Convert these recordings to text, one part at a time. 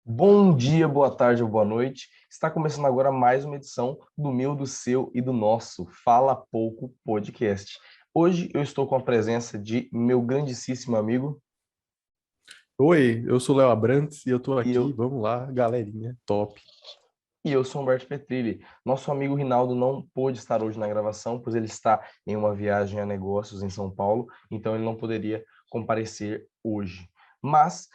Bom dia, boa tarde ou boa noite. Está começando agora mais uma edição do meu, do seu e do nosso Fala Pouco Podcast. Hoje eu estou com a presença de meu grandíssimo amigo Oi, eu sou o Léo Abrantes e eu tô e aqui. eu, Vamos lá, galerinha, top. e eu sou Humberto Petrilli. Nosso amigo Rinaldo não pôde estar hoje na gravação, pois ele está em uma viagem a negócios em São Paulo, então ele não poderia comparecer hoje. Mas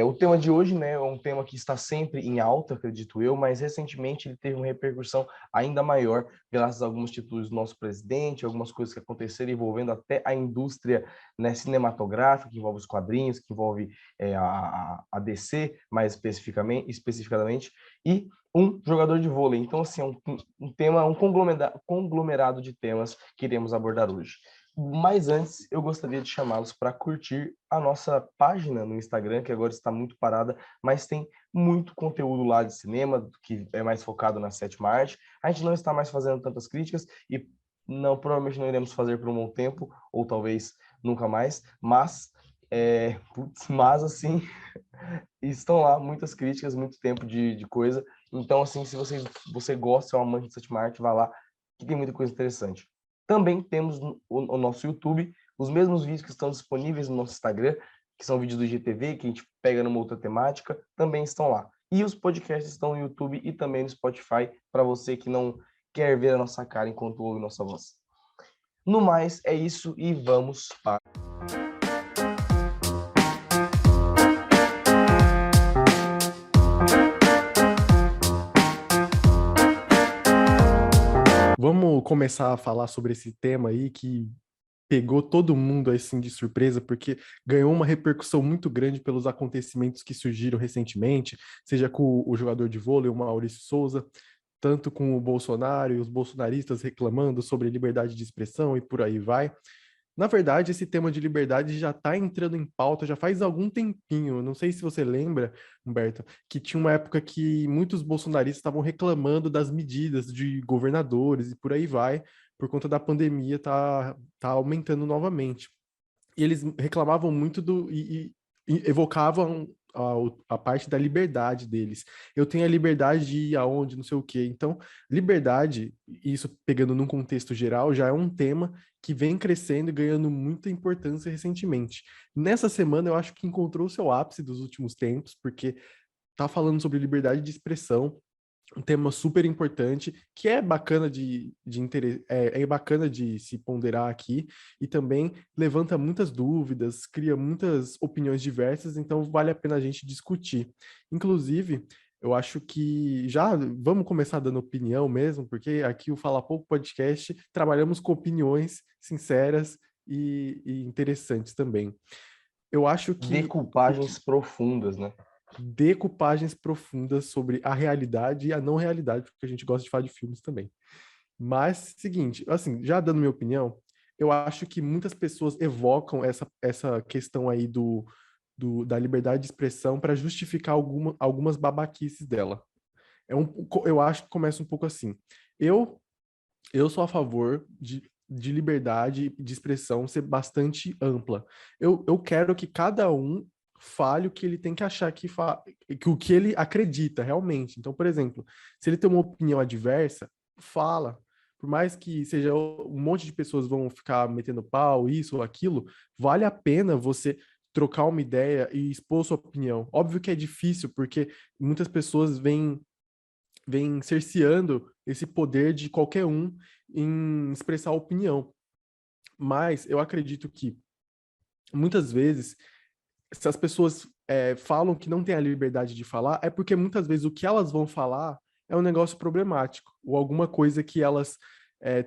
o tema de hoje, né, é um tema que está sempre em alta, acredito eu, mas recentemente ele teve uma repercussão ainda maior, graças a algumas atitudes do nosso presidente, algumas coisas que aconteceram envolvendo até a indústria, né, cinematográfica, que envolve os quadrinhos, que envolve a DC, mais especificadamente, e um jogador de vôlei. Então, assim, é um tema, um conglomerado de temas que iremos abordar hoje. Mas antes, eu gostaria de chamá-los para curtir a nossa página no Instagram, que agora está muito parada, mas tem muito conteúdo lá de cinema, que é mais focado na sétima arte. A gente não está mais fazendo tantas críticas e provavelmente não iremos fazer por um bom tempo, ou talvez nunca mais, mas assim, estão lá muitas críticas, muito tempo de coisa. Então, assim, se você gosta, é um amante de sétima arte, vá lá, que tem muita coisa interessante. Também temos o nosso YouTube, os mesmos vídeos que estão disponíveis no nosso Instagram, que são vídeos do IGTV, que a gente pega numa outra temática, também estão lá. E os podcasts estão no YouTube e também no Spotify, para você que não quer ver a nossa cara enquanto ouve nossa voz. No mais, é isso e vamos para. Vamos começar a falar sobre esse tema aí que pegou todo mundo assim de surpresa, porque ganhou uma repercussão muito grande pelos acontecimentos que surgiram recentemente, seja com o jogador de vôlei, o Maurício Souza, tanto com o Bolsonaro e os bolsonaristas reclamando sobre liberdade de expressão e por aí vai. Na verdade, esse tema de liberdade já está entrando em pauta já faz algum tempinho. Não sei se você lembra, Humberto, que tinha uma época que muitos bolsonaristas estavam reclamando das medidas de governadores e por aí vai, por conta da pandemia tá aumentando novamente. E eles reclamavam muito e evocavam a parte da liberdade deles. Eu tenho a liberdade de ir aonde, não sei o quê. Então, liberdade, isso pegando num contexto geral, já é um tema que vem crescendo e ganhando muita importância recentemente. Nessa semana, eu acho que encontrou o seu ápice dos últimos tempos, porque tá falando sobre liberdade de expressão, um tema super importante, que é bacana é bacana de se ponderar aqui, e também levanta muitas dúvidas, cria muitas opiniões diversas, então vale a pena a gente discutir. Inclusive, eu acho que já vamos começar dando opinião mesmo, porque aqui o Fala Pouco Podcast trabalhamos com opiniões sinceras e interessantes também. Eu acho que o Decoupagens que profundas, né? decoupagens profundas sobre a realidade e a não realidade, porque a gente gosta de falar de filmes também. Mas, seguinte, assim, já dando minha opinião, eu acho que muitas pessoas evocam essa questão aí da liberdade de expressão para justificar algumas babaquices dela. Eu acho que começa um pouco assim. Eu, eu sou a favor de liberdade de expressão ser bastante ampla. Eu quero que cada um fale o que ele tem que achar que o que ele acredita realmente. Então, por exemplo, se ele tem uma opinião adversa, fala. Por mais que seja um monte de pessoas vão ficar metendo pau, isso ou aquilo, vale a pena você trocar uma ideia e expor sua opinião. Óbvio que é difícil, porque muitas pessoas vem cerceando esse poder de qualquer um em expressar opinião. Mas eu acredito que muitas vezes, se as pessoas falam que não tem a liberdade de falar, é porque muitas vezes o que elas vão falar é um negócio problemático, ou alguma coisa que elas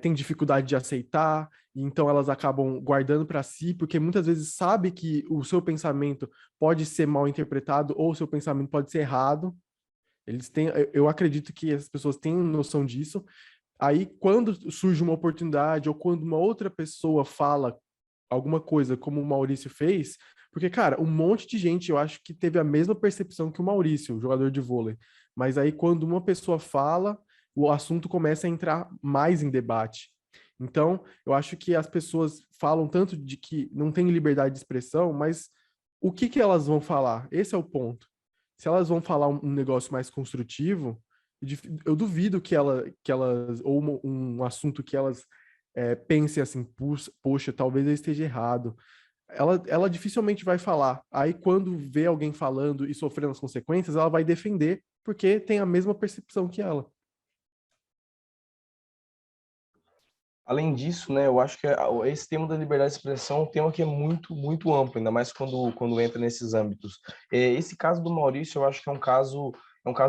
têm dificuldade de aceitar, e então elas acabam guardando para si, porque muitas vezes sabe que o seu pensamento pode ser mal interpretado, ou o seu pensamento pode ser errado. Eu acredito que as pessoas têm noção disso. Aí, quando surge uma oportunidade ou quando uma outra pessoa fala alguma coisa como o Maurício fez, porque, cara, um monte de gente eu acho que teve a mesma percepção que o Maurício, o jogador de vôlei. Mas aí, quando uma pessoa fala, o assunto começa a entrar mais em debate. Então, eu acho que as pessoas falam tanto de que não tem liberdade de expressão, mas o que elas vão falar? Esse é o ponto. se elas vão falar um negócio mais construtivo, eu duvido que elas, ou um assunto que elas pensem assim, poxa, talvez eu esteja errado. Ela dificilmente vai falar. Aí, quando vê alguém falando e sofrendo as consequências, ela vai defender, porque tem a mesma percepção que ela. Além disso, né, eu acho que esse tema da liberdade de expressão é um tema que é muito, muito amplo, ainda mais quando entra nesses âmbitos. Esse caso do Maurício, eu acho que é um caso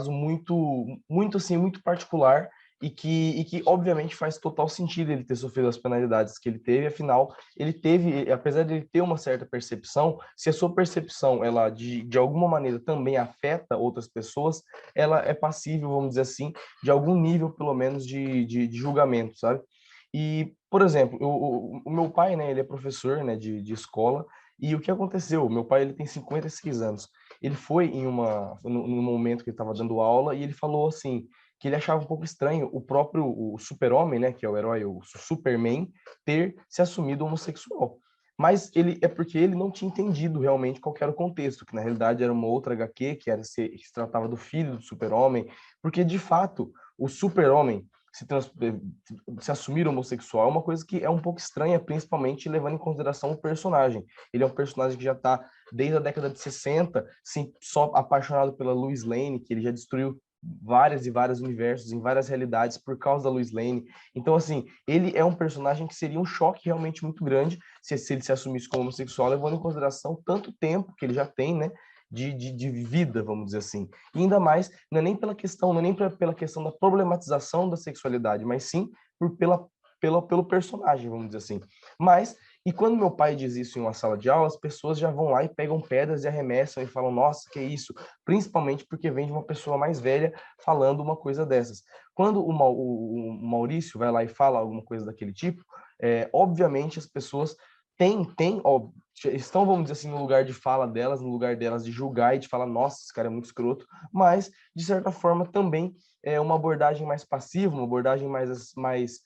muito, muito assim, muito particular e que obviamente faz total sentido ele ter sofrido as penalidades que ele teve, afinal, ele teve, apesar de ele ter uma certa percepção, se a sua percepção, ela de alguma maneira também afeta outras pessoas, ela é passível, vamos dizer assim, de algum nível, pelo menos, de julgamento, sabe? E, por exemplo, o meu pai, né, ele é professor, né, de escola, e o que aconteceu? O meu pai, ele tem 56 anos. Ele foi no momento que ele estava dando aula, e ele falou assim, que ele achava um pouco estranho o super-homem, né, que é o herói, o Superman, ter se assumido homossexual. Mas é porque ele não tinha entendido realmente qual era o contexto, que na realidade era uma outra HQ, que se tratava do filho do super-homem, porque de fato, o super-homem se assumir homossexual é uma coisa que é um pouco estranha, principalmente levando em consideração o personagem. Ele é um personagem que já está desde a década de 60, sim, só apaixonado pela Lois Lane, que ele já destruiu várias e vários universos, em várias realidades por causa da Lois Lane. Então, assim, ele é um personagem que seria um choque realmente muito grande se ele se assumisse como homossexual, levando em consideração tanto tempo que ele já tem, né, de vida, vamos dizer assim. E ainda mais, não é nem pela questão, não é nem pela questão da problematização da sexualidade, mas sim pelo personagem, vamos dizer assim. Mas, e quando meu pai diz isso em uma sala de aula, as pessoas já vão lá e pegam pedras e arremessam e falam, nossa, que isso? Principalmente porque vem de uma pessoa mais velha falando uma coisa dessas. Quando o Maurício vai lá e fala alguma coisa daquele tipo, obviamente as pessoas ó, estão, vamos dizer assim, no lugar de fala delas, no lugar delas de julgar e de falar, nossa, esse cara é muito escroto, mas, de certa forma, também é uma abordagem mais passiva, uma abordagem mais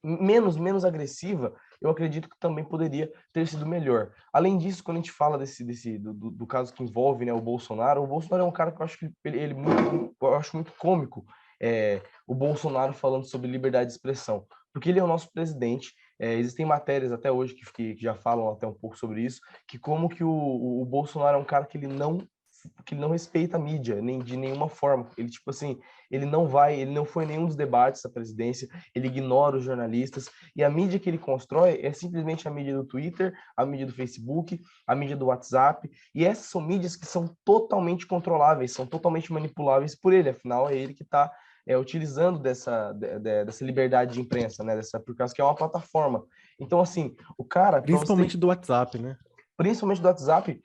menos agressiva, eu acredito que também poderia ter sido melhor. Além disso, quando a gente fala do caso que envolve, né, o Bolsonaro é um cara que eu acho que eu acho muito cômico, o Bolsonaro falando sobre liberdade de expressão, porque ele é o nosso presidente. Existem matérias até hoje que já falam até um pouco sobre isso, que como que o Bolsonaro é um cara que ele não respeita a mídia, nem de nenhuma forma. Ele, tipo assim, ele não foi em nenhum dos debates da presidência, ele ignora os jornalistas, e a mídia que ele constrói é simplesmente a mídia do Twitter, a mídia do Facebook, a mídia do WhatsApp, e essas são mídias que são totalmente controláveis, são totalmente manipuláveis por ele, afinal é ele que está utilizando dessa liberdade de imprensa, né? Por causa que é uma plataforma. Então, assim, o cara, para você Principalmente do WhatsApp, né? principalmente do WhatsApp,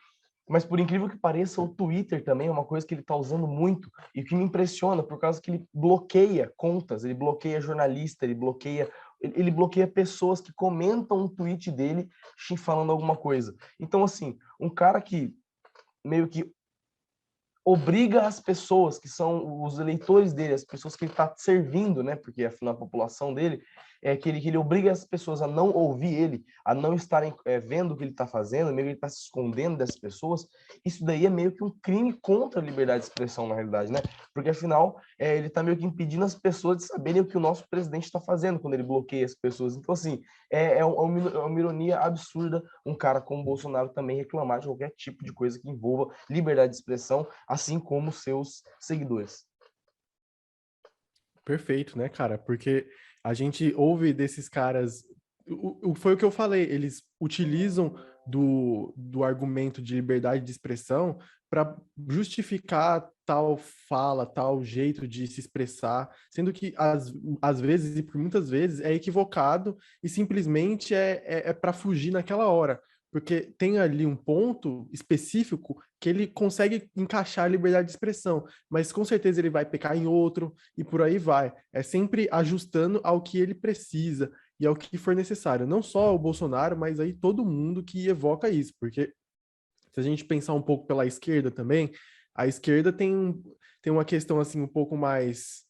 mas por incrível que pareça, o Twitter também é uma coisa que ele está usando muito e que me impressiona por causa que ele bloqueia contas, ele bloqueia jornalista, ele bloqueia pessoas que comentam um tweet dele falando alguma coisa. Então, assim, um cara que meio que obriga as pessoas que são os eleitores dele, as pessoas que ele está servindo, né? Porque afinal a população dele é que ele obriga as pessoas a não ouvir ele, a não estarem vendo o que ele está fazendo, meio que ele está se escondendo dessas pessoas. Isso daí é meio que um crime contra a liberdade de expressão, na realidade, né? Porque afinal ele está meio que impedindo as pessoas de saberem o que o nosso presidente está fazendo quando ele bloqueia as pessoas. Então, assim, uma ironia absurda um cara como o Bolsonaro também reclamar de qualquer tipo de coisa que envolva liberdade de expressão, assim como seus seguidores. Perfeito, né, cara? Porque a gente ouve desses caras. Foi o que eu falei, eles utilizam do argumento de liberdade de expressão para justificar tal fala, tal jeito de se expressar, sendo que às vezes, e por muitas vezes, é equivocado e simplesmente é para fugir naquela hora. Porque tem ali um ponto específico que ele consegue encaixar a liberdade de expressão, mas com certeza ele vai pecar em outro, e por aí vai. É sempre ajustando ao que ele precisa e ao que for necessário. Não só o Bolsonaro, mas aí todo mundo que evoca isso, porque se a gente pensar um pouco pela esquerda também, a esquerda tem uma questão assim um pouco mais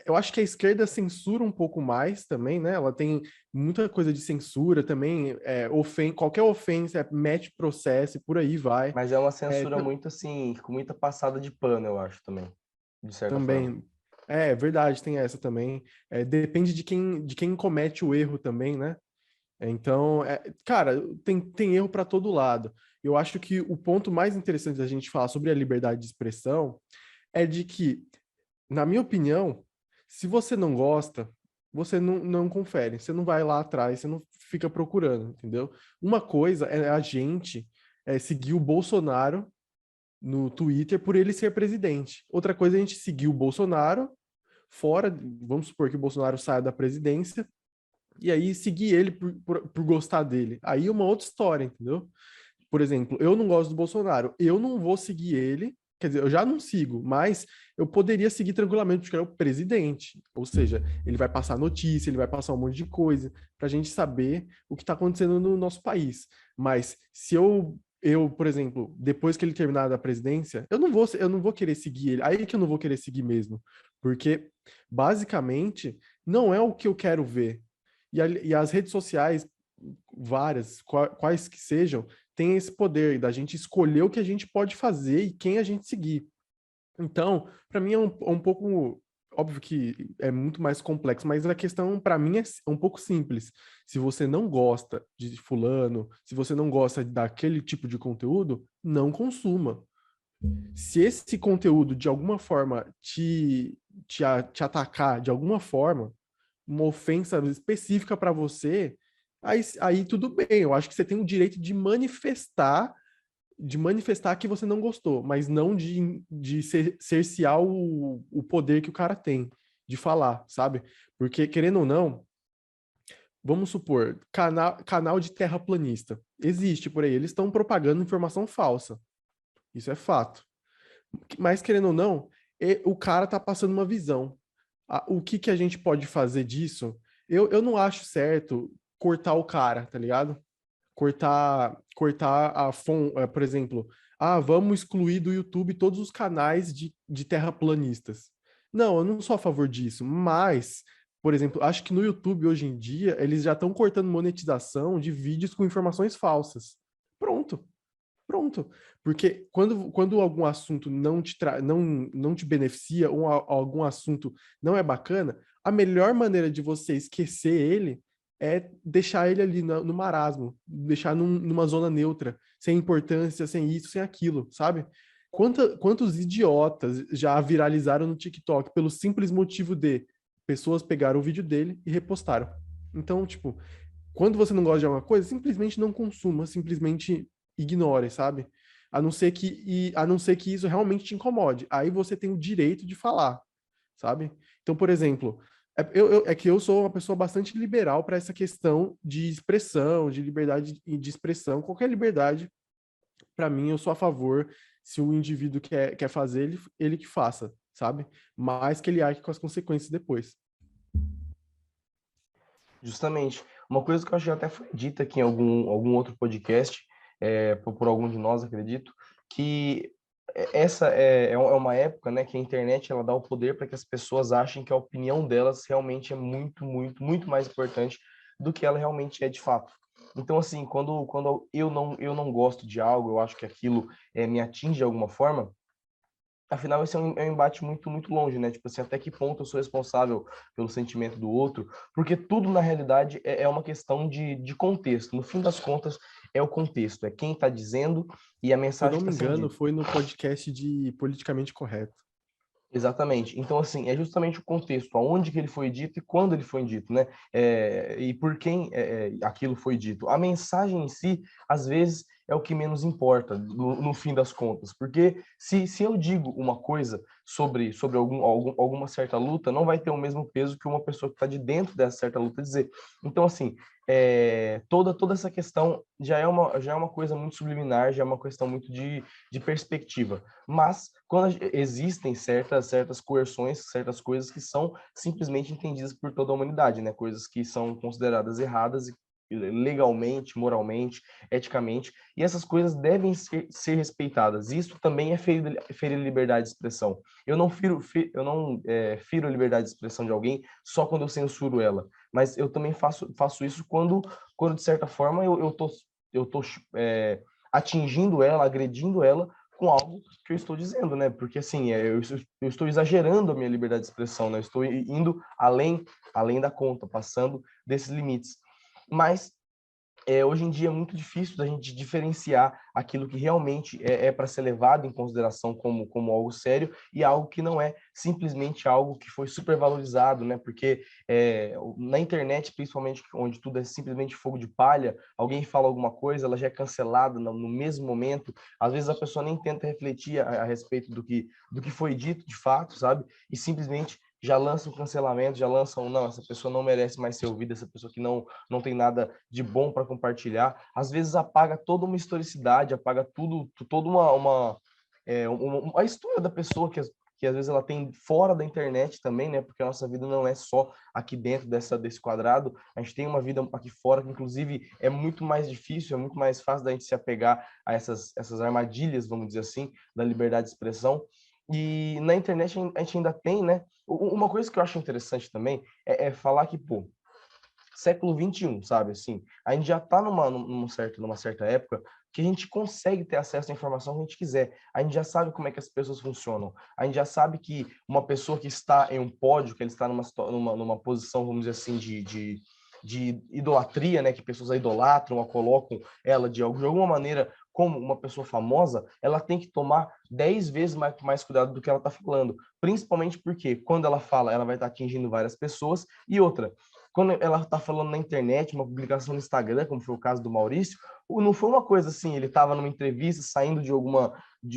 Eu acho que a esquerda censura um pouco mais também, né? Ela tem muita coisa de censura também, qualquer ofensa, mete processo e por aí vai. Mas é uma É, censura muito assim, com muita passada de pano, eu acho também, de certa forma. também, é verdade, tem essa também. Depende de quem comete o erro também, né? Então, cara, tem erro para todo lado. Eu acho que o ponto mais interessante da gente falar sobre a liberdade de expressão é de que, na minha opinião, se você não gosta, você não confere, você não vai lá atrás, você não fica procurando, entendeu? Uma coisa é a gente seguir o Bolsonaro no Twitter por ele ser presidente. Outra coisa é a gente seguir o Bolsonaro fora, vamos supor que o Bolsonaro saia da presidência, e aí seguir ele por gostar dele. Aí é uma outra história, entendeu? Por exemplo, eu não gosto do Bolsonaro, eu não vou seguir ele, quer dizer, eu já não sigo, mas eu poderia seguir tranquilamente, porque ele é o presidente. Ou seja, ele vai passar notícia, ele vai passar um monte de coisa para a gente saber o que está acontecendo no nosso país. Mas se eu, por exemplo, depois que ele terminar da presidência, eu não vou querer seguir ele. Aí que eu não vou querer seguir mesmo, porque basicamente não é o que eu quero ver. E as redes sociais, várias, quais que sejam, têm esse poder da gente escolher o que a gente pode fazer e quem a gente seguir. Então, para mim é um pouco óbvio que é muito mais complexo, mas a questão para mim é um pouco simples. Se você não gosta de fulano, se você não gosta daquele tipo de conteúdo, não consuma. Se esse conteúdo de alguma forma te atacar de alguma forma, uma ofensa específica para você, aí tudo bem. Eu acho que você tem o direito de manifestar que você não gostou, mas não de cercear o poder que o cara tem de falar, sabe? Porque, querendo ou não, vamos supor, canal de terraplanista. Existe por aí, eles estão propagando informação falsa. Isso é fato. Mas, querendo ou não, o cara tá passando uma visão. O que que a gente pode fazer disso? Eu não acho certo cortar o cara, tá ligado? Cortar a fonte, por exemplo, vamos excluir do YouTube todos os canais de terraplanistas. Não, eu não sou a favor disso, mas, por exemplo, acho que no YouTube hoje em dia eles já estão cortando monetização de vídeos com informações falsas. Pronto. Pronto. Porque quando algum assunto não te beneficia, ou algum assunto não é bacana, a melhor maneira de você esquecer ele é deixar ele ali no marasmo, deixar numa zona neutra, sem importância, sem isso, sem aquilo, sabe? Quantos idiotas já viralizaram no TikTok pelo simples motivo de pessoas pegaram o vídeo dele e repostaram. Então, tipo, quando você não gosta de alguma coisa, simplesmente não consuma, simplesmente ignore, sabe? A não ser que isso realmente te incomode. Aí você tem o direito de falar, sabe? Então, por exemplo, é que eu sou uma pessoa bastante liberal para essa questão de expressão, de liberdade de expressão, qualquer liberdade, para mim, eu sou a favor. Se o indivíduo quer fazer, ele que faça, sabe? Mas que ele arque com as consequências depois. Justamente. Uma coisa que eu acho que até foi dita aqui em algum outro podcast, por algum de nós, acredito, que essa é uma época, né, que a internet ela dá o poder para que as pessoas achem que a opinião delas realmente é muito, muito, muito mais importante do que ela realmente é de fato. Então, assim, quando eu não gosto de algo, eu acho que aquilo me atinge de alguma forma. Afinal, esse é um embate muito, muito longe, né? Tipo assim, até que ponto eu sou responsável pelo sentimento do outro? Porque tudo, na realidade, é uma questão de contexto. No fim das contas, é o contexto, é quem está dizendo e a Se eu mensagem não que me está sendo engano, dita. foi no podcast de Politicamente Correto. Exatamente. Então, assim, é justamente o contexto, aonde que ele foi dito e quando ele foi dito, né? E por quem aquilo foi dito. A mensagem em si, às vezes, é o que menos importa, no fim das contas. Porque se eu digo uma coisa sobre alguma certa luta, não vai ter o mesmo peso que uma pessoa que está de dentro dessa certa luta dizer. Então, assim, toda essa questão já é uma coisa muito subliminar, já é uma questão muito de perspectiva. Mas quando existem certas coerções, certas coisas que são simplesmente entendidas por toda a humanidade, né? Coisas que são consideradas erradas legalmente, moralmente, eticamente, e essas coisas devem ser respeitadas. Isso também é ferir a liberdade de expressão. Eu não firo a liberdade de expressão de alguém só quando eu censuro ela, mas eu também faço isso quando de certa forma, eu tô atingindo ela, agredindo ela com algo que eu estou dizendo, né? Porque assim, eu estou exagerando a minha liberdade de expressão, né? Eu estou indo além da conta, passando desses limites. Mas hoje em dia é muito difícil da gente diferenciar aquilo que realmente é para ser levado em consideração como algo sério e algo que não é simplesmente algo que foi supervalorizado, né? Porque na internet, principalmente, onde tudo é simplesmente fogo de palha, alguém fala alguma coisa, ela já é cancelada no mesmo momento. Às vezes a pessoa nem tenta refletir a respeito do que foi dito de fato, sabe? E simplesmente já lança um cancelamento, já lança não, essa pessoa não merece mais ser ouvida, essa pessoa que não tem nada de bom para compartilhar. Às vezes apaga toda uma historicidade, apaga tudo, toda uma história da pessoa que às vezes ela tem fora da internet também, né? Porque a nossa vida não é só aqui dentro desse quadrado, a gente tem uma vida aqui fora que, inclusive, é muito mais difícil, é muito mais fácil da gente se apegar a essas armadilhas, vamos dizer assim, da liberdade de expressão. E na internet a gente ainda tem, né? Uma coisa que eu acho interessante também é falar que, pô, século XXI, sabe? Assim, a gente já está numa certa época que a gente consegue ter acesso à informação que a gente quiser. A gente já sabe como é que as pessoas funcionam. A gente já sabe que uma pessoa que está em um pódio, que ele está numa posição, vamos dizer assim, de idolatria, né? Que pessoas a idolatram, a colocam ela de alguma maneira como uma pessoa famosa, ela tem que tomar 10 vezes mais cuidado do que ela está falando. Principalmente porque quando ela fala, ela vai estar atingindo várias pessoas. E outra, quando ela está falando na internet, uma publicação no Instagram, como foi o caso do Maurício, não foi uma coisa assim, ele estava numa entrevista, saindo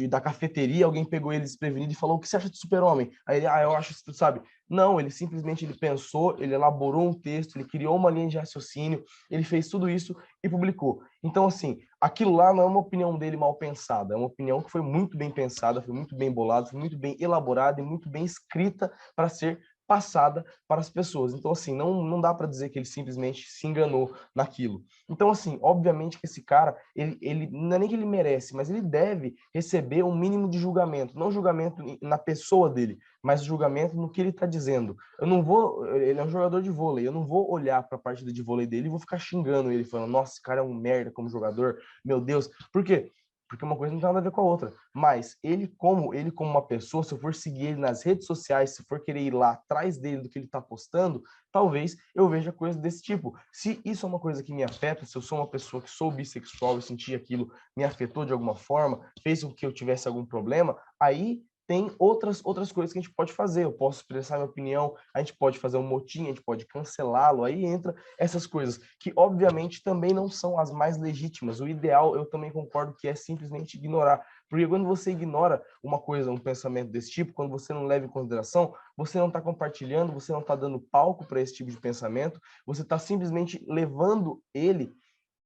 da cafeteria, alguém pegou ele desprevenido e falou: o que você acha de Super-Homem? Aí ele, eu acho, sabe? Não, ele simplesmente pensou, ele elaborou um texto, ele criou uma linha de raciocínio, ele fez tudo isso e publicou. Então, assim, aquilo lá não é uma opinião dele mal pensada, é uma opinião que foi muito bem pensada, foi muito bem bolada, foi muito bem elaborada e muito bem escrita para ser passada para as pessoas. Então, assim, não dá para dizer que ele simplesmente se enganou naquilo. Então, assim, obviamente que esse cara, ele não é nem que ele merece, mas ele deve receber um mínimo de julgamento. Não julgamento na pessoa dele, mas julgamento no que ele está dizendo. Ele é um jogador de vôlei, eu não vou olhar para a partida de vôlei dele e vou ficar xingando ele, falando: nossa, esse cara é um merda como jogador, meu Deus. Por quê? Porque uma coisa não tem nada a ver com a outra. Mas ele como uma pessoa, se eu for seguir ele nas redes sociais, se for querer ir lá atrás dele do que ele está postando, talvez eu veja coisas desse tipo. Se isso é uma coisa que me afeta, se eu sou uma pessoa que sou bissexual e senti aquilo me afetou de alguma forma, fez com que eu tivesse algum problema, aí tem outras coisas que a gente pode fazer. Eu posso expressar minha opinião, a gente pode fazer um motim, a gente pode cancelá-lo, aí entra essas coisas, que obviamente também não são as mais legítimas. O ideal, eu também concordo que é simplesmente ignorar. Porque quando você ignora uma coisa, um pensamento desse tipo, quando você não leva em consideração, você não está compartilhando, você não está dando palco para esse tipo de pensamento, você está simplesmente levando ele,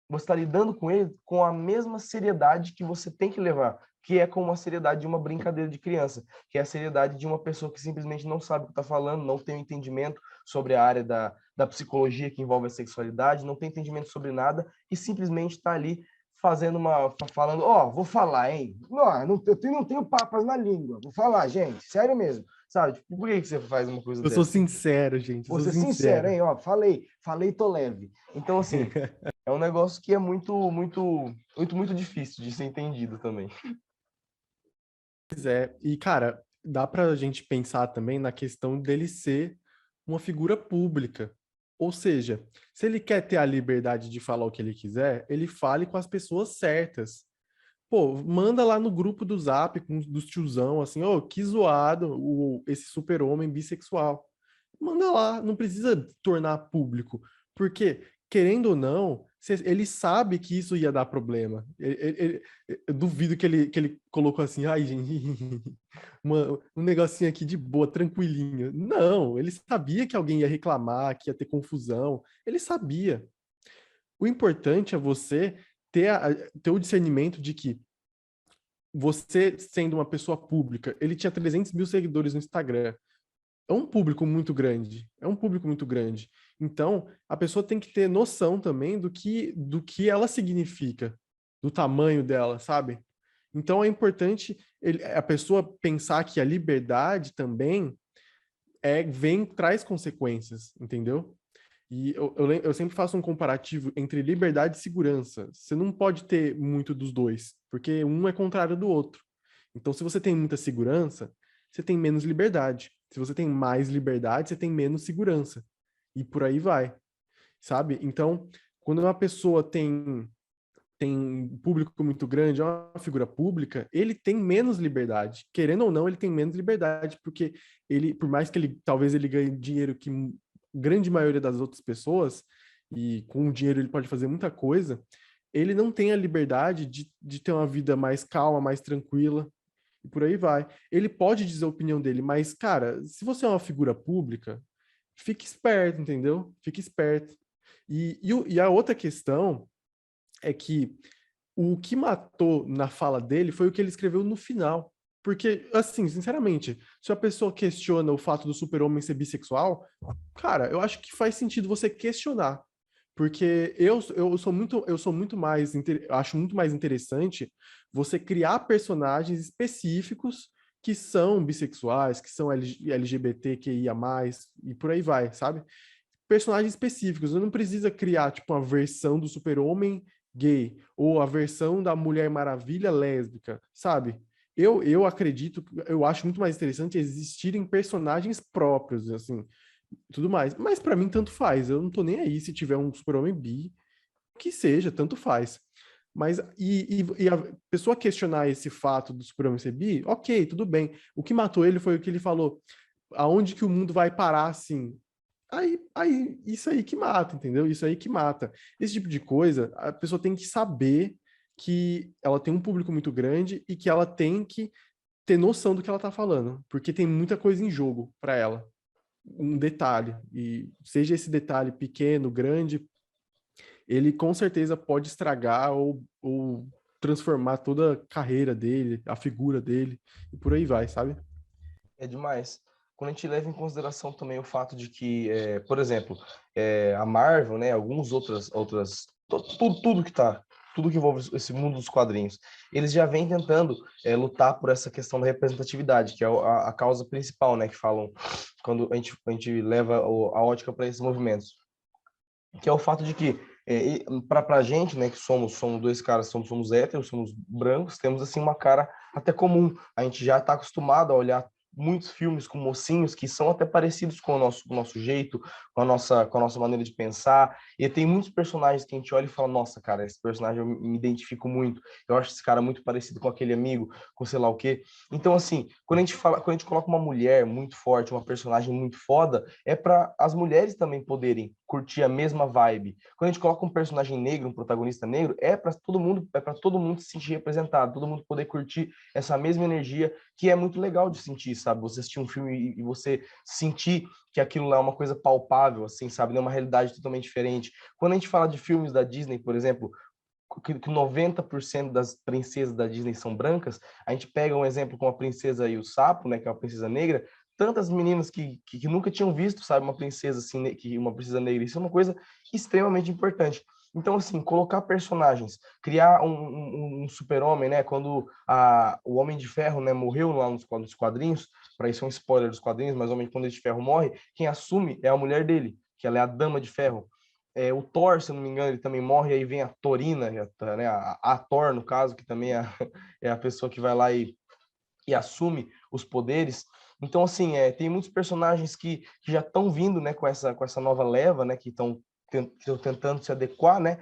você está lidando com ele com a mesma seriedade que você tem que levar, que é com a seriedade de uma brincadeira de criança, que é a seriedade de uma pessoa que simplesmente não sabe o que está falando, não tem um entendimento sobre a área da psicologia que envolve a sexualidade, não tem entendimento sobre nada e simplesmente está ali falando: vou falar, hein? Eu não tenho papas na língua, vou falar, gente, sério mesmo. Sabe, tipo, por que você faz uma coisa Eu sou dessa? sincero, gente, eu Vou sou ser sincero, sincero. hein? Falei, tô leve. Então, assim, é um negócio que é muito, muito, muito, muito difícil de ser entendido também. Pois é, e cara, dá pra gente pensar também na questão dele ser uma figura pública. Ou seja, se ele quer ter a liberdade de falar o que ele quiser, ele fale com as pessoas certas. Pô, manda lá no grupo do Zap, dos tiozão, assim: ô, que zoado esse super-homem bissexual. Manda lá, não precisa tornar público. Porque, querendo ou não, ele sabe que isso ia dar problema. Eu duvido que ele colocou assim: ai, gente, um negocinho aqui de boa, tranquilinho. Não, ele sabia que alguém ia reclamar, que ia ter confusão. Ele sabia. O importante é você ter o discernimento de que você, sendo uma pessoa pública, ele tinha 300 mil seguidores no Instagram. é um público muito grande. É um público muito grande. Então, a pessoa tem que ter noção também do que ela significa, do tamanho dela, sabe? Então, é importante a pessoa pensar que a liberdade também traz consequências, entendeu? E eu sempre faço um comparativo entre liberdade e segurança. Você não pode ter muito dos dois, porque um é contrário do outro. Então, se você tem muita segurança, você tem menos liberdade. Se você tem mais liberdade, você tem menos segurança. E por aí vai, sabe? Então, quando uma pessoa tem um público muito grande, é uma figura pública, ele tem menos liberdade. Querendo ou não, ele tem menos liberdade, porque ele, por mais que ele talvez ele ganhe dinheiro que grande maioria das outras pessoas, e com o dinheiro ele pode fazer muita coisa, ele não tem a liberdade de ter uma vida mais calma, mais tranquila, e por aí vai. Ele pode dizer a opinião dele, mas, cara, se você é uma figura pública, fique esperto, entendeu? Fique esperto. E a outra questão é que o que matou na fala dele foi o que ele escreveu no final. Porque, assim, sinceramente, se a pessoa questiona o fato do super-homem ser bissexual, cara, eu acho que faz sentido você questionar. Porque eu sou muito mais, acho muito mais interessante você criar personagens específicos que são bissexuais, que são LGBTQIA+, e por aí vai, sabe? Personagens específicos. Você não precisa criar, tipo, uma versão do super-homem gay, ou a versão da Mulher Maravilha lésbica, sabe? Eu acredito, eu acho muito mais interessante existirem personagens próprios, assim, tudo mais. Mas para mim, tanto faz. Eu não tô nem aí se tiver um super-homem bi, que seja, tanto faz. Mas, e a pessoa questionar esse fato do super-homem ser bi, ok, tudo bem. O que matou ele foi o que ele falou. Aonde que o mundo vai parar, assim? Isso aí que mata, entendeu? Isso aí que mata. Esse tipo de coisa, a pessoa tem que saber que ela tem um público muito grande e que ela tem que ter noção do que ela tá falando, porque tem muita coisa em jogo para ela. Um detalhe, e seja esse detalhe pequeno, grande, ele com certeza pode estragar ou transformar toda a carreira dele, a figura dele, e por aí vai, sabe? É demais. Quando a gente leva em consideração também o fato de que, por exemplo, a Marvel, né, tudo que tá, tudo que envolve esse mundo dos quadrinhos, eles já vêm tentando lutar por essa questão da representatividade, que é a causa principal, né, que falam quando a gente leva a ótica para esses movimentos, que é o fato de que para a gente, né, que somos dois caras, somos héteros, somos brancos, temos assim uma cara até comum. A gente já está acostumado a olhar muitos filmes com mocinhos que são até parecidos com o nosso jeito, com a nossa maneira de pensar. E tem muitos personagens que a gente olha e fala, nossa, cara, esse personagem eu me identifico muito. Eu acho esse cara muito parecido com aquele amigo, com sei lá o quê. Então, assim, quando a gente coloca uma mulher muito forte, uma personagem muito foda, é para as mulheres também poderem curtir a mesma vibe. Quando a gente coloca um personagem negro, um protagonista negro, é para todo mundo se sentir representado, todo mundo poder curtir essa mesma energia que é muito legal de sentir, sabe? Você assistir um filme e você sentir que aquilo lá é uma coisa palpável, assim, sabe? Não é uma realidade totalmente diferente. Quando a gente fala de filmes da Disney, por exemplo, que 90% das princesas da Disney são brancas, a gente pega um exemplo com a princesa e o sapo, né, que é uma princesa negra, tantas meninas que nunca tinham visto, sabe, uma princesa assim, uma princesa negra, isso é uma coisa extremamente importante. Então, assim, colocar personagens, criar um super-homem, né? Quando o Homem de Ferro, né, morreu lá nos quadrinhos, para isso é um spoiler dos quadrinhos, mas o Homem de Ferro morre, quem assume é a mulher dele, que ela é a Dama de Ferro. O Thor, se eu não me engano, ele também morre, aí vem a Torina, né, a Thor, no caso, que também é a pessoa que vai lá e assume os poderes. Então, assim, tem muitos personagens que já estão vindo, né, com essa nova leva, né, que estão tentando se adequar, né,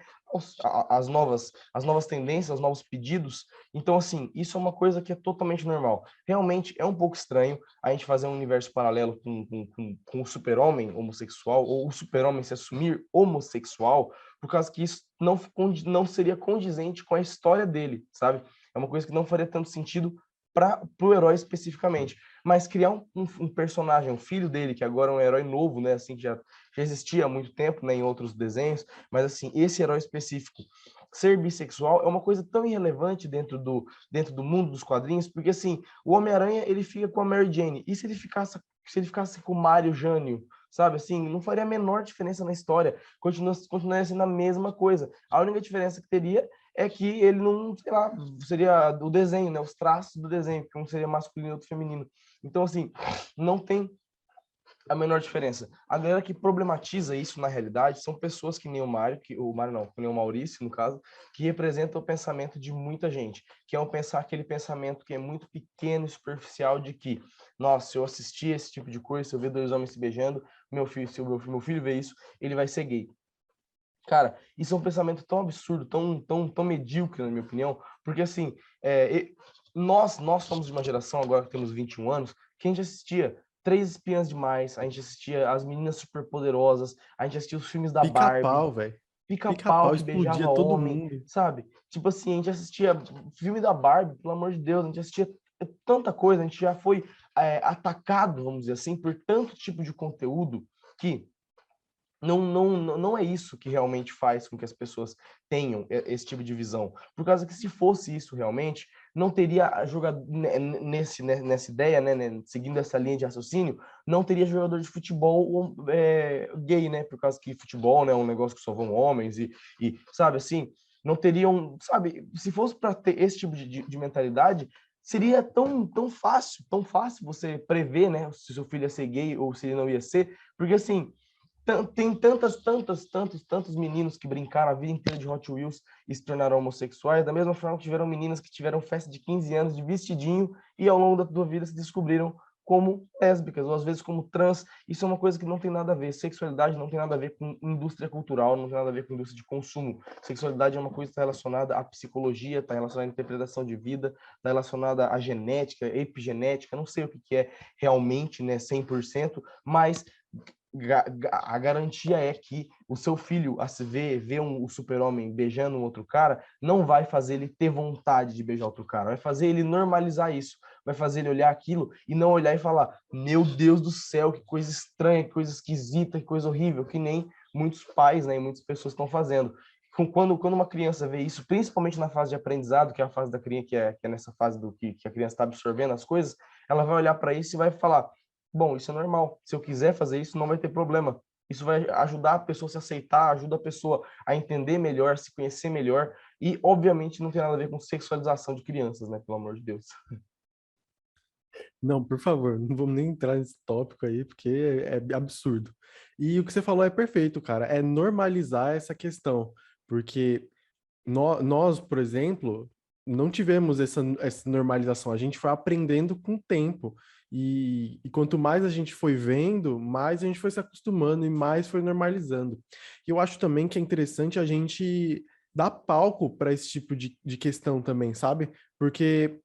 às novas tendências, aos novos pedidos. Então, assim, isso é uma coisa que é totalmente normal. Realmente é um pouco estranho a gente fazer um universo paralelo com o super-homem homossexual, ou o super-homem se assumir homossexual, por causa que isso não seria condizente com a história dele, sabe? É uma coisa que não faria tanto sentido para o herói especificamente, mas criar um personagem, um filho dele, que agora é um herói novo, né, assim, que já existia há muito tempo, né, em outros desenhos, mas assim, esse herói específico ser bissexual é uma coisa tão irrelevante dentro do mundo dos quadrinhos, porque assim, o Homem-Aranha, ele fica com a Mary Jane, e se ele ficasse se ele ficasse com o Mário Jânio, sabe? Assim, não faria a menor diferença na história. Continuaria sendo a mesma coisa. A única diferença que teria é que ele não, sei lá, seria o desenho, né? Os traços do desenho, porque um seria masculino e outro feminino. Então, assim, não tem a menor diferença. A galera que problematiza isso na realidade são pessoas que nem o Mário, que o Mário não, que nem o Maurício, no caso, que representam o pensamento de muita gente, que é aquele pensamento que é muito pequeno e superficial de que, nossa, se eu assistir esse tipo de coisa, se eu ver dois homens se beijando, meu filho, se o meu filho ver isso, ele vai ser gay. Cara, isso é um pensamento tão absurdo, tão medíocre, na minha opinião, porque assim, nós somos de uma geração, agora que temos 21 anos, que a gente assistia Três Espiãs Demais, a gente assistia As Meninas Superpoderosas, a gente assistia os filmes da Barbie, Pica-pau, velho. Pica-Pau Pica-pau que beijava explodia todo homem, mundo. sabe? Tipo assim, a gente assistia filme da Barbie, pelo amor de Deus, a gente assistia tanta coisa, a gente já foi atacado, vamos dizer assim, por tanto tipo de conteúdo que não é isso que realmente faz com que as pessoas tenham esse tipo de visão. Por causa que se fosse isso realmente, não teria jogador nessa ideia, né, seguindo essa linha de raciocínio, não teria jogador de futebol gay, né? Por causa que futebol, né, é um negócio que só vão homens e sabe assim, não teriam, sabe, se fosse para ter esse tipo de mentalidade, seria tão fácil você prever, né, se seu filho ia ser gay ou se ele não ia ser, porque assim, tem tantos meninos que brincaram a vida inteira de Hot Wheels e se tornaram homossexuais, da mesma forma que tiveram meninas que tiveram festa de 15 anos de vestidinho e ao longo da sua vida se descobriram como lésbicas, ou às vezes como trans. Isso é uma coisa que não tem nada a ver. Sexualidade não tem nada a ver com indústria cultural, não tem nada a ver com indústria de consumo. Sexualidade é uma coisa que está relacionada à psicologia, está relacionada à interpretação de vida, está relacionada à genética, epigenética, não sei o que é realmente, né, 100%, mas a garantia é que o seu filho, a se ver o super-homem beijando um outro cara, não vai fazer ele ter vontade de beijar outro cara, vai fazer ele normalizar isso, vai fazer ele olhar aquilo e não olhar e falar, meu Deus do céu, que coisa estranha, que coisa esquisita, que coisa horrível, que nem muitos pais, né, e muitas pessoas estão fazendo. Quando uma criança vê isso, principalmente na fase de aprendizado, que é a fase da criança, que é nessa fase do que a criança está absorvendo as coisas, ela vai olhar para isso e vai falar, bom, isso é normal. Se eu quiser fazer isso, não vai ter problema. Isso vai ajudar a pessoa a se aceitar, ajuda a pessoa a entender melhor, se conhecer melhor. E, obviamente, não tem nada a ver com sexualização de crianças, né? Pelo amor de Deus. Não, por favor, não vamos nem entrar nesse tópico aí, porque é absurdo. E o que você falou é perfeito, cara, é normalizar essa questão, porque nós, por exemplo, não tivemos essa normalização, a gente foi aprendendo com o tempo, e quanto mais a gente foi vendo, mais a gente foi se acostumando e mais foi normalizando. E eu acho também que é interessante a gente dar palco para esse tipo de questão também, sabe? Porque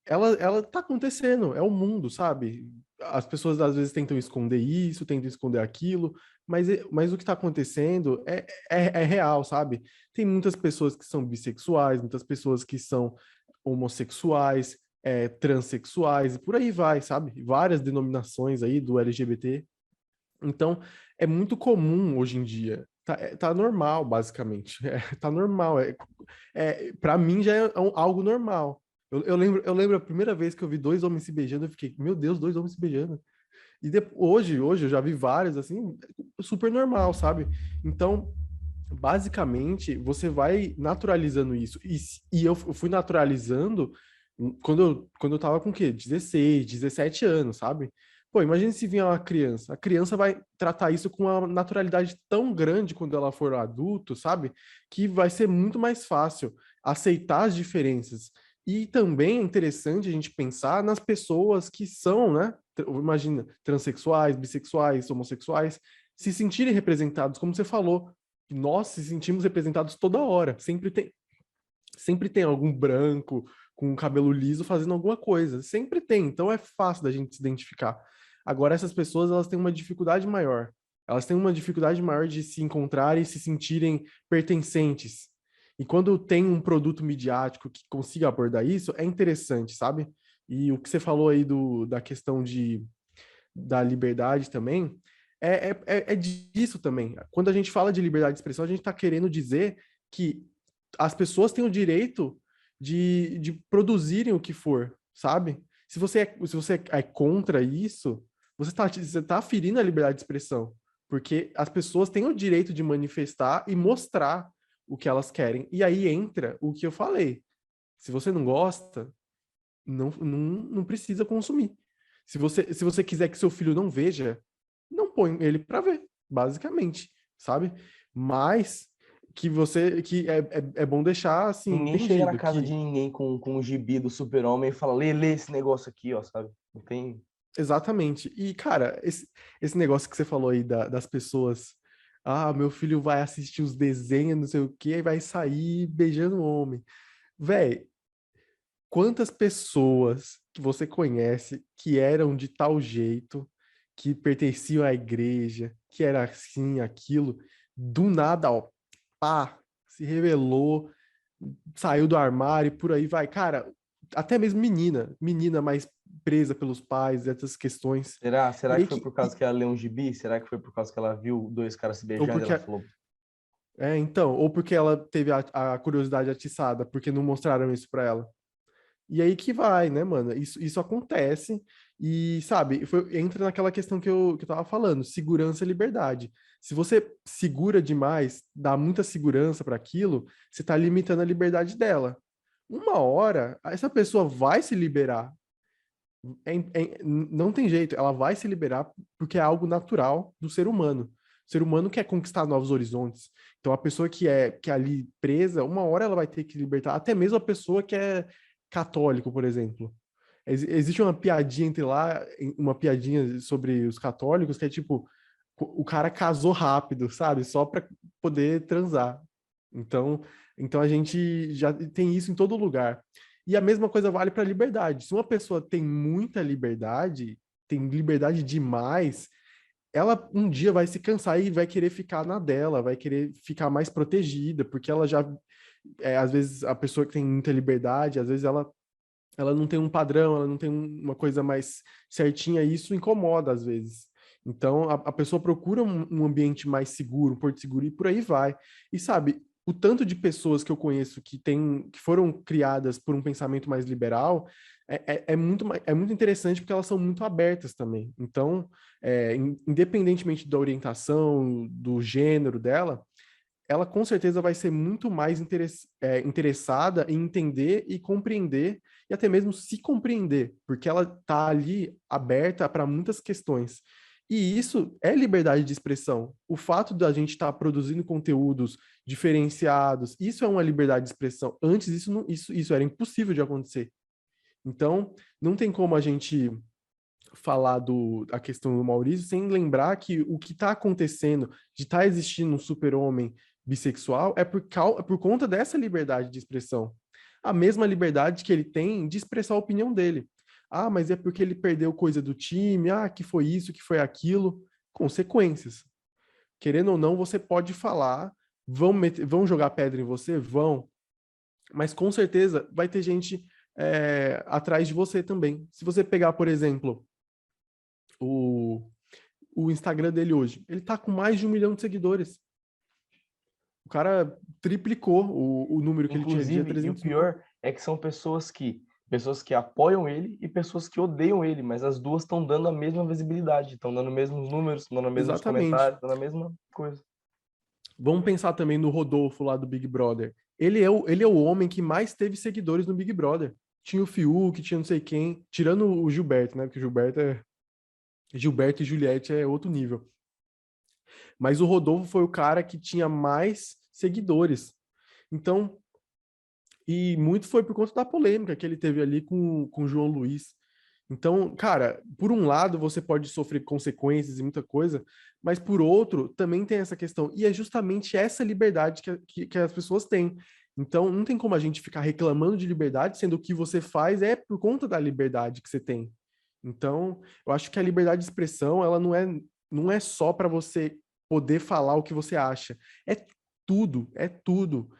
ela tá acontecendo, é o mundo, sabe? As pessoas às vezes tentam esconder isso, tentam esconder aquilo, mas o que tá acontecendo é real, sabe? Tem muitas pessoas que são bissexuais, muitas pessoas que são homossexuais, transexuais, e por aí vai, sabe? Várias denominações aí do LGBT. Então, é muito comum hoje em dia. Tá normal, basicamente. Tá normal. Para mim já é algo normal. Eu lembro a primeira vez que eu vi dois homens se beijando, eu fiquei, meu Deus, dois homens se beijando. E hoje eu já vi vários, assim, super normal, sabe? Então, basicamente, você vai naturalizando isso. E eu fui naturalizando quando eu tava com o quê? 16, 17 anos, sabe? Pô, imagine se vier uma criança. A criança vai tratar isso com uma naturalidade tão grande quando ela for adulto, sabe? Que vai ser muito mais fácil aceitar as diferenças. E também é interessante a gente pensar nas pessoas que são, né? Imagina, transexuais, bissexuais, homossexuais, se sentirem representados, como você falou. Nós se sentimos representados toda hora. Sempre tem algum branco com cabelo liso fazendo alguma coisa. Sempre tem. Então é fácil da gente se identificar. Agora, essas pessoas, elas têm uma dificuldade maior. Elas têm uma dificuldade maior de se encontrarem e se sentirem pertencentes. E quando tem um produto midiático que consiga abordar isso, é interessante, sabe? E o que você falou aí da questão da liberdade também, é disso também. Quando a gente fala de liberdade de expressão, a gente está querendo dizer que as pessoas têm o direito de produzirem o que for, sabe? Se você é contra isso, você tá ferindo a liberdade de expressão, porque as pessoas têm o direito de manifestar e mostrar o que elas querem. E aí entra o que eu falei. Se você não gosta, não precisa consumir. Se você quiser que seu filho não veja, não põe ele para ver, basicamente, sabe? Mas que é bom deixar assim Ninguém chega na entendido casa de que ninguém com o gibi do Super-Homem e fala, lê esse negócio aqui, ó, sabe? Não tem... exatamente. E, cara, esse negócio que você falou aí das pessoas. Ah, meu filho vai assistir os desenhos, não sei o quê, e vai sair beijando o homem. Véi, quantas pessoas que você conhece que eram de tal jeito, que pertenciam à igreja, que era assim, aquilo, do nada, ó, pá, se revelou, saiu do armário e por aí vai. Cara, até mesmo menina mais presa pelos pais, essas questões. E Será que aí foi por causa que ela leu um gibi? Será que foi por causa que ela viu dois caras se ou beijando e porque ela falou, então, ou porque ela teve a curiosidade atiçada, porque não mostraram isso pra ela. E aí que vai, né, mano? Isso acontece e, sabe, entra naquela questão que eu tava falando, segurança e liberdade. Se você segura demais, dá muita segurança para aquilo, você tá limitando a liberdade dela. Uma hora, essa pessoa vai se liberar. Não tem jeito, ela vai se liberar porque é algo natural do ser humano. O ser humano quer conquistar novos horizontes. Então, a pessoa que é ali presa, uma hora ela vai ter que libertar, até mesmo a pessoa que é católico, por exemplo. Existe uma piadinha entre lá, uma piadinha sobre os católicos, que é tipo, o cara casou rápido, sabe? Só para poder transar. Então, então a gente já tem isso em todo lugar. E a mesma coisa vale para a liberdade. Se uma pessoa tem muita liberdade, tem liberdade demais, ela um dia vai se cansar e vai querer ficar na dela, vai querer ficar mais protegida, porque ela já, às vezes, a pessoa que tem muita liberdade, às vezes ela não tem um padrão, ela não tem uma coisa mais certinha, e isso incomoda às vezes. Então, a pessoa procura um ambiente mais seguro, um porto seguro, e por aí vai. E sabe, o tanto de pessoas que eu conheço que foram criadas por um pensamento mais liberal é muito interessante porque elas são muito abertas também. Então, independentemente da orientação, do gênero dela, ela com certeza vai ser muito mais interessada em entender e compreender, e até mesmo se compreender, porque ela está ali aberta para muitas questões. E isso é liberdade de expressão. O fato da gente estar produzindo conteúdos diferenciados, isso é uma liberdade de expressão. Antes, isso era impossível de acontecer. Então, não tem como a gente falar da questão do Maurício sem lembrar que o que está acontecendo de estar existindo um super-homem bissexual é por conta dessa liberdade de expressão. A mesma liberdade que ele tem de expressar a opinião dele. Ah, mas é porque ele perdeu coisa do time, que foi isso, que foi aquilo. Consequências. Querendo ou não, você pode falar, vão jogar pedra em você? Vão. Mas com certeza vai ter gente atrás de você também. Se você pegar, por exemplo, o, o Instagram dele hoje. Ele tá com mais de 1 milhão de seguidores. O cara triplicou o número que ele tinha. Ele tinha inclusive, e o 300 mil. pior é que são pessoas que apoiam ele e pessoas que odeiam ele, mas as duas estão dando a mesma visibilidade, estão dando os mesmos números, estão dando os mesmos Exatamente. comentários, estão dando a mesma coisa. Vamos pensar também no Rodolfo lá do Big Brother. Ele é o homem que mais teve seguidores no Big Brother. Tinha o Fiuk, tinha não sei quem, tirando o Gilberto, né? Porque Gilberto e Juliette é outro nível. Mas o Rodolfo foi o cara que tinha mais seguidores. Então, e muito foi por conta da polêmica que ele teve ali com o João Luiz. Então, cara, por um lado você pode sofrer consequências e muita coisa, mas por outro também tem essa questão. E é justamente essa liberdade que as pessoas têm. Então, não tem como a gente ficar reclamando de liberdade, sendo que o que você faz é por conta da liberdade que você tem. Então, eu acho que a liberdade de expressão, ela não é só para você poder falar o que você acha. É tudo, é tudo.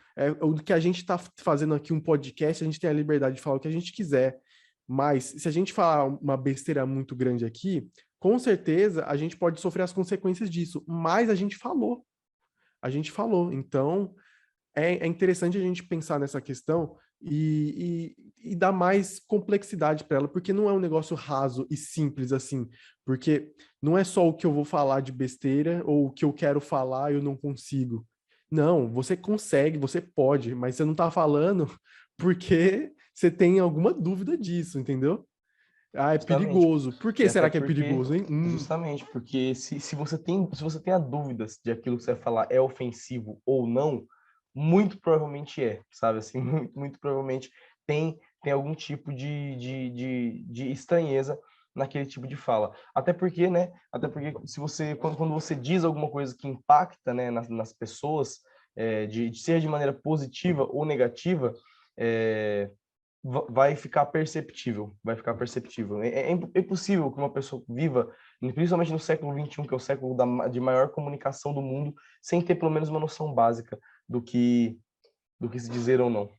O que a gente está fazendo aqui, um podcast, a gente tem a liberdade de falar o que a gente quiser. Mas se a gente falar uma besteira muito grande aqui, com certeza a gente pode sofrer as consequências disso. Mas a gente falou. A gente falou. Então, é interessante a gente pensar nessa questão e dar mais complexidade para ela, porque não é um negócio raso e simples assim, porque não é só o que eu vou falar de besteira ou o que eu quero falar e eu não consigo. Não, você consegue, você pode, mas você não tá falando porque você tem alguma dúvida disso, entendeu? Ah, é Justamente. perigoso. Por E que até será que é porque, perigoso, hein? justamente, porque se você tem a dúvidas de aquilo que você vai falar é ofensivo ou não, muito provavelmente é, sabe? Assim, muito provavelmente tem algum tipo de estranheza naquele tipo de fala. Até porque, né? Até porque se você, quando você diz alguma coisa que impacta, né, nas pessoas, de ser de maneira positiva ou negativa, é, vai ficar perceptível, vai ficar perceptível. É impossível que uma pessoa viva, principalmente no século XXI, que é o século de maior comunicação do mundo, sem ter pelo menos uma noção básica do que, do que se dizer ou não.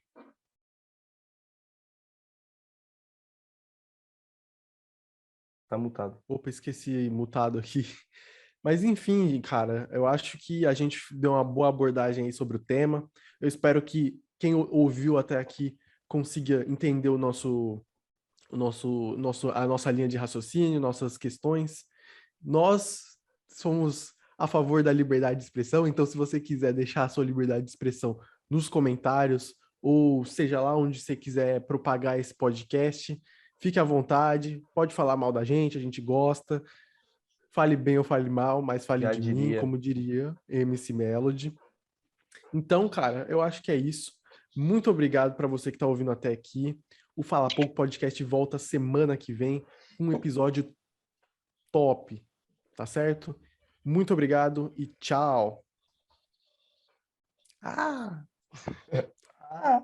Tá mutado. Opa, esqueci mutado aqui. Mas enfim, cara, eu acho que a gente deu uma boa abordagem aí sobre o tema. Eu espero que quem ouviu até aqui consiga entender a nossa linha de raciocínio, nossas questões. Nós somos a favor da liberdade de expressão, então se você quiser deixar a sua liberdade de expressão nos comentários, ou seja lá onde você quiser propagar esse podcast, fique à vontade, pode falar mal da gente, a gente gosta. Fale bem ou fale mal, mas fale Já de mim, diria, como diria MC Melody. Então, cara, eu acho que é isso. Muito obrigado para você que está ouvindo até aqui. O Fala Pouco Podcast volta semana que vem com um episódio top, tá certo? Muito obrigado e tchau. Ah! ah,